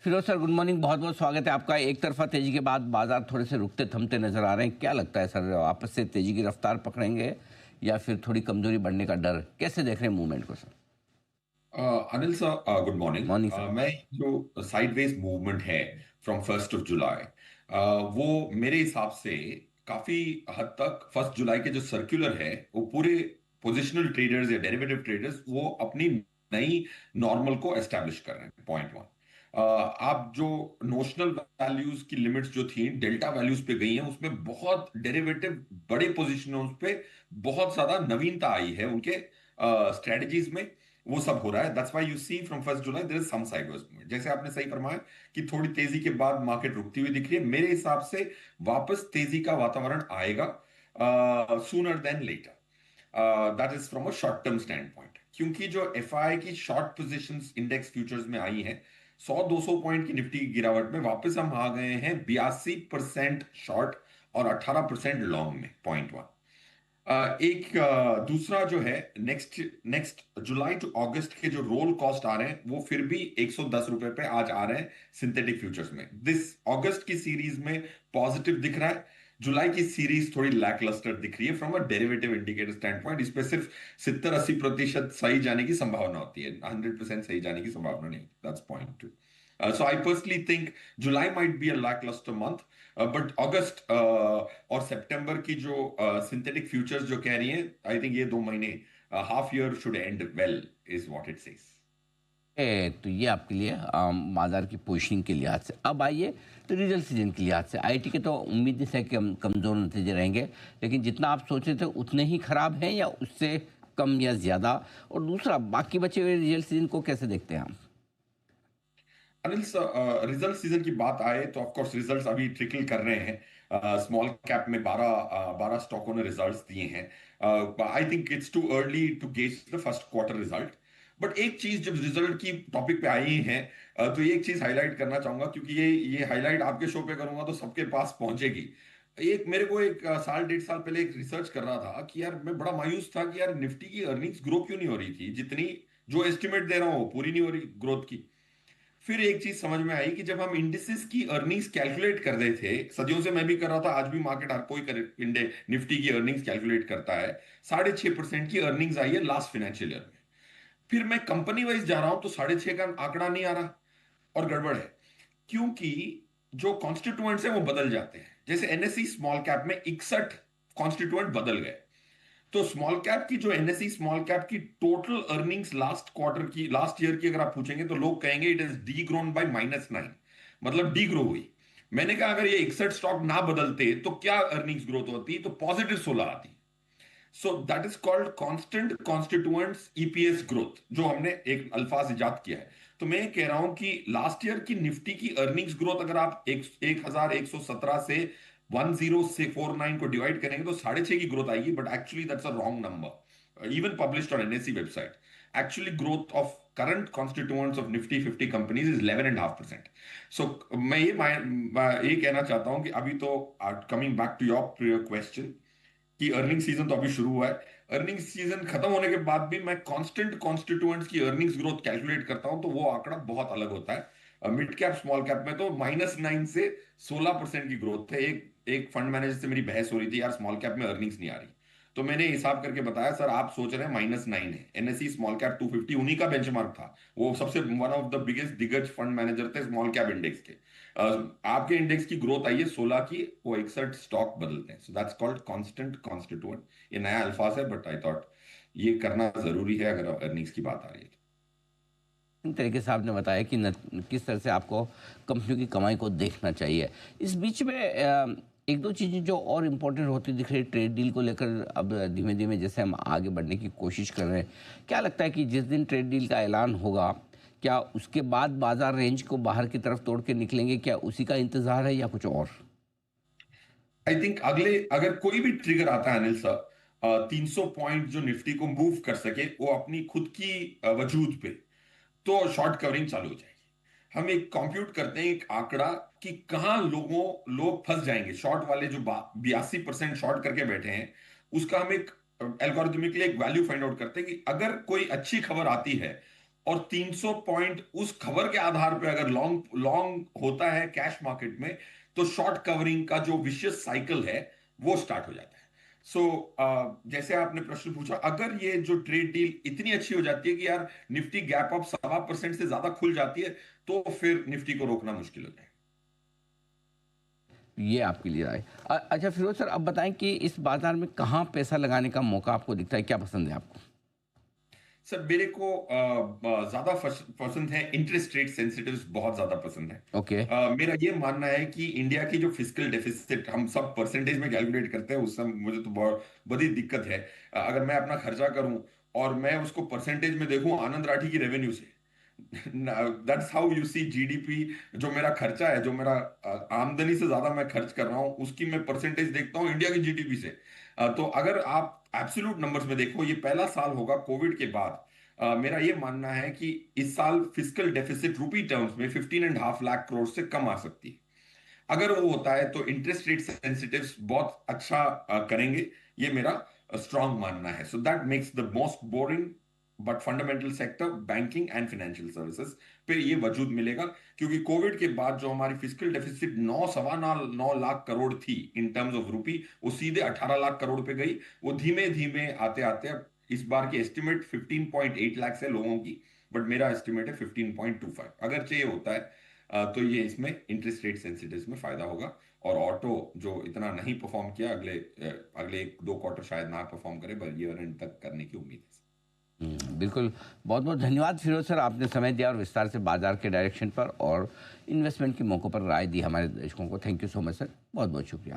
Firoz sir, good morning. बहुत बहुत स्वागत है आपका। एक तरफा तेजी के बाद बाजार थोड़े से रुकते थमते नजर आ रहे हैं। क्या लगता है सर, वापस से तेजी की रफ्तार पकड़ेंगे या फिर थोड़ी कमजोरी बढ़ने का डर? कैसे देख रहे हैं मूवमेंट को sir? Anil sir, good morning. Morning sir. मैं जो साइडवेज मूवमेंट है फ्रॉम 1 जुलाई, वो मेरे हिसाब से काफी हद तक 1 जुलाई के जो सर्कुलर है वो पूरे पोजिशनल ट्रेडर्स या डेरिवेटिव ट्रेडर्स वो अपनी नई नॉर्मल को एस्टेब्लिश कर रहे हैं। पॉइंट वन, आप जो नोशनल वैल्यूज की लिमिट्स जो थी डेल्टा वैल्यूज पे गई हैं, उसमें बहुत डेरिवेटिव बड़े पोजिशनों पे बहुत ज्यादा नवीनता आई है उनके स्ट्रेटजीज में। वो सब हो रहा है। That's why you see from 1 July there is some sideways movement. जैसे आपने सही फरमाया कि थोड़ी तेजी के बाद मार्केट रुकती हुई दिख रही है। मेरे हिसाब से वापस तेजी का वातावरण आएगा sooner then later. That is from a short term stand point, क्योंकि जो एफआई की शॉर्ट पोजीशंस इंडेक्स फ्यूचर्स में आई हैं, 100-200 पॉइंट की निफ्टी की गिरावट में वापस हम आ गए हैं 82% शॉर्ट और 18% लॉन्ग में। Point one. एक दूसरा जो है, नेक्स्ट नेक्स्ट जुलाई टू अगस्त के जो रोल कॉस्ट आ रहे हैं वो फिर भी ₹110 पे आज आ रहे हैं सिंथेटिक फ्यूचर्स में। दिस अगस्त की सीरीज में पॉजिटिव दिख रहा है। जुलाई की सीरीज थोड़ी लैकलस्टर दिख रही है from a derivative indicator stand point. इस पे सिर्फ 70-80% सही जाने की संभावना होती है, 100% सही जाने की संभावना नहीं होती। That's point two. So I personally think July might be a lackluster month, but August और सितंबर की जो सिंथेटिक फ्यूचर्स जो कह रही हैं, आई थिंक ये 2 महीने, half year should and well, is what it says. तो ये आपके लिए बाजार की पोजीशनिंग के लिहाज से। अब आइए तो रिजल्ट सीजन के लिहाज से। आईटी के तो उम्मीद है कि कमज़ोर नतीजे रहेंगे, लेकिन जितना आप सोच रहे थे उतने ही खराब हैं या उससे कम या ज़्यादा? और दूसरा, बाकी बचे हुए रिजल्ट सीजन को कैसे देखते हैं आप? अनिल सर, रिजल्ट सीजन की बात आए तो ऑफ कोर्स रिजल्ट्स अभी ट्रिकल कर रहे हैं। स्मॉल कैप में 12 स्टॉकों ने रिजल्ट्स दिए हैं। I think it's too early to gauge the first quarter result. But एक चीज जब रिजल्ट की टॉपिक पे आई है, तो ये एक चीज हाईलाइट करना चाहूंगा, क्योंकि ये हाईलाइट आपके शो पे करूंगा तो सबके पास पहुंचेगी। एक मेरे को एक साल 1.5 साल पहले एक रिसर्च कर रहा था कि यार मैं बड़ा मायूस था कि यार निफ्टी की अर्निंग्स ग्रो क्यों नहीं हो रही थी, जितनी जो एस्टिमेट दे रहा हूं वो पूरी नहीं हो रही ग्रोथ की। फिर एक चीज समझ में आई कि जब हम इंडिसेस की अर्निंग्स कैलकुलेट कर रहे थे, सदियों से मैं भी कर रहा था, आज भी मार्केट हर कोई इंडे निफ्टी की अर्निंग्स कैलकुलेट करता है, 6.5% की अर्निंग्स आई है लास्ट फाइनेंशियल ईयर में। फिर मैं कंपनी वाइज जा रहा हूं तो 6.5 का आंकड़ा नहीं आ रहा, और गड़बड़ है। क्योंकि जो कॉन्स्टिट्यूएंट्स हैं वो बदल जाते हैं। जैसे एनएससी स्मॉल कैप में 61 कॉन्स्टिट्यूएंट बदल गए। तो स्मॉल कैप की जो एनएसई स्मॉल कैप की टोटल अर्निंग्स लास्ट क्वार्टर की, लास्ट ईयर की अगर आप पूछेंगे तो लोग कहेंगे it is D grown by -9, मतलब डी ग्रो हुई। मैंने कहा अगर ये 61 स्टॉक ना बदलते तो क्या अर्निंग्स ग्रोथ होती, तो पॉजिटिव 16 आती। So that is called constant constituents EPS growth, जो हमने एक अल्फाज इजाद किया है। तो मैं कह रहा हूं कि लास्ट ईयर की निफ्टी की अर्निंग्स ग्रोथ अगर आप 1117 से 10 से 49 को डिवाइड करेंगे तो 6.5 की ग्रोथ आएगी, but actually that's a wrong number, even published on NSC website. Actually growth of current constituents of Nifty 50 companies is 11.5%। सो मैं ये कहना चाहता हूं कि अभी तो, coming back to your question, कि अर्निंग सीजन तो अभी शुरू हुआ है। अर्निंग सीजन खत्म होने के बाद भी मैं कांस्टेंट कॉन्स्टिट्यूएंट्स की अर्निंग्स ग्रोथ कैलकुलेट करता हूं तो वो आंकड़ा बहुत अलग होता है। मिड कैप स्मॉल कैप में तो -9 से 16% की ग्रोथ है। एक एक फंड मैनेजर से मेरी बहस हो रही थी, यार स्मॉल कैप में अर्निंग्स नहीं आ रही। तो मैंने हिसाब करके बताया, सर आप सोच रहे हैं -9 है, एनएससी स्मॉल कैप 250 उन्हीं का बेंचमार्क था। वो सबसे वन ऑफ द बिगेस्ट दिग्गज फंड मैनेजर थे स्मॉल कैप इंडेक्स के। आपके इंडेक्स की ग्रोथ आई है 16 की, वो 61 स्टॉक बदलते हैं। So that's called constant constituent. ये नया अल्फाज है, बट आई थॉट ये करना जरूरी है अगर अर्निंग्स की बात आ रही है तो। इन तरीके से आपने बताया कि किस तरह से आपको कंपनियों की कमाई को देखना चाहिए। इस बीच में एक दो चीज़ें जो और इम्पोर्टेंट होती दिख रही, ट्रेड डील को लेकर अब धीमे धीमे जैसे हम आगे बढ़ने की कोशिश कर रहे हैं। क्या लगता है कि जिस दिन ट्रेड डील का ऐलान होगा, क्या उसके बाद बाजार रेंज को बाहर की तरफ तोड़ के निकलेंगे? क्या उसी का इंतजार है या कुछ और? आई थिंक अगले अगर कोई भी ट्रिगर आता है अनिल सर, 300 पॉइंट जो निफ्टी को मूव कर सके वो अपनी खुद की वजूद पे, तो शॉर्ट कवरिंग चालू हो जाएगी। हम एक कंप्यूट करते हैं एक आंकड़ा कि कहां लोग फंस जाएंगे, शॉर्ट वाले जो 82% शॉर्ट करके बैठे हैं, उसका हम एक एल्गोरिथमिकली एक वैल्यू फाइंड आउट करते हैं कि अगर कोई अच्छी खबर आती है और 300 पॉइंट उस खबर के आधार पे अगर लॉन्ग लॉन्ग होता है कैश मार्केट में, तो शॉर्ट कवरिंग का जो विशियस साइकिल है वो स्टार्ट हो जाता है। सो जैसे आपने प्रश्न पूछा, अगर ये जो ट्रेड डील इतनी अच्छी हो जाती है कि यार निफ्टी गैप अप 1.25% से ज्यादा खुल जाती है, तो फिर निफ्टी को रोकना मुश्किल हो जाएगा। ये आपके लिए राय। अच्छा फिरोज सर, अब बताएं कि इस बाजार में कहाँ पैसा लगाने का मौका आपको दिखता है, क्या पसंद है आपको? सर मेरे को ज्यादा पसंद है, इंटरेस्ट रेट सेंसिटिव्स बहुत ज्यादा पसंद है। ओके। मेरा ये मानना है कि इंडिया की जो फिस्कल डेफिसिट हम सब परसेंटेज में कैलकुलेट करते हैं, उस समय मुझे तो बहुत बड़ी दिक्कत है। अगर मैं अपना खर्चा करूं और मैं उसको परसेंटेज में देखूं आनंद राठी की रेवेन्यू से, that's how you see GDP. जो मेरा खर्चा है, जो मेरा आमदनी से ज्यादा मैं खर्च कर रहा हूं, उसकी मैं परसेंटेज देखता हूं इंडिया की जीडीपी से। तो अगर आप एब्सोल्यूट नंबर्स में देखो, ये पहला साल होगा कोविड के बाद। मेरा ये मानना है कि इस साल फिस्कल डेफिसिट रूपी टर्म्स में 15.5 लाख करोड़ से कम आ सकती है। अगर वो होता है तो इंटरेस्ट रेट सेंसिटिव्स बहुत अच्छा करेंगे, ये मेरा स्ट्रांग मानना है। So that makes the most boring but fundamental sector banking and financial services पे ये वजूद मिलेगा, क्योंकि कोविड के बाद जो हमारी फिस्कल डेफिसिट 9 सवा 9 लाख करोड़ थी इन टर्म्स ऑफ रूपी, वो सीधे 18 लाख करोड़ पे गई। वो धीमे धीमे आते आते अब इस बार की एस्टिमेट 15.8 लाख है लोगों की, बट मेरा एस्टिमेट है 15.25। अगर चाहिए होता है तो ये इसमें इंटरेस्ट रेट सेंसिटिव में फायदा होगा। और ऑटो जो इतना नहीं परफॉर्म किया, अगले 1-2 क्वार्टर शायद ना परफॉर्म करे, पर ईयर एंड तक करने की उम्मीद है। बिल्कुल। बहुत बहुत धन्यवाद फिरोज सर, आपने समय दिया और विस्तार से बाजार के डायरेक्शन पर और इन्वेस्टमेंट के मौक़ों पर राय दी हमारे दर्शकों को। Thank you so much sir, बहुत बहुत शुक्रिया।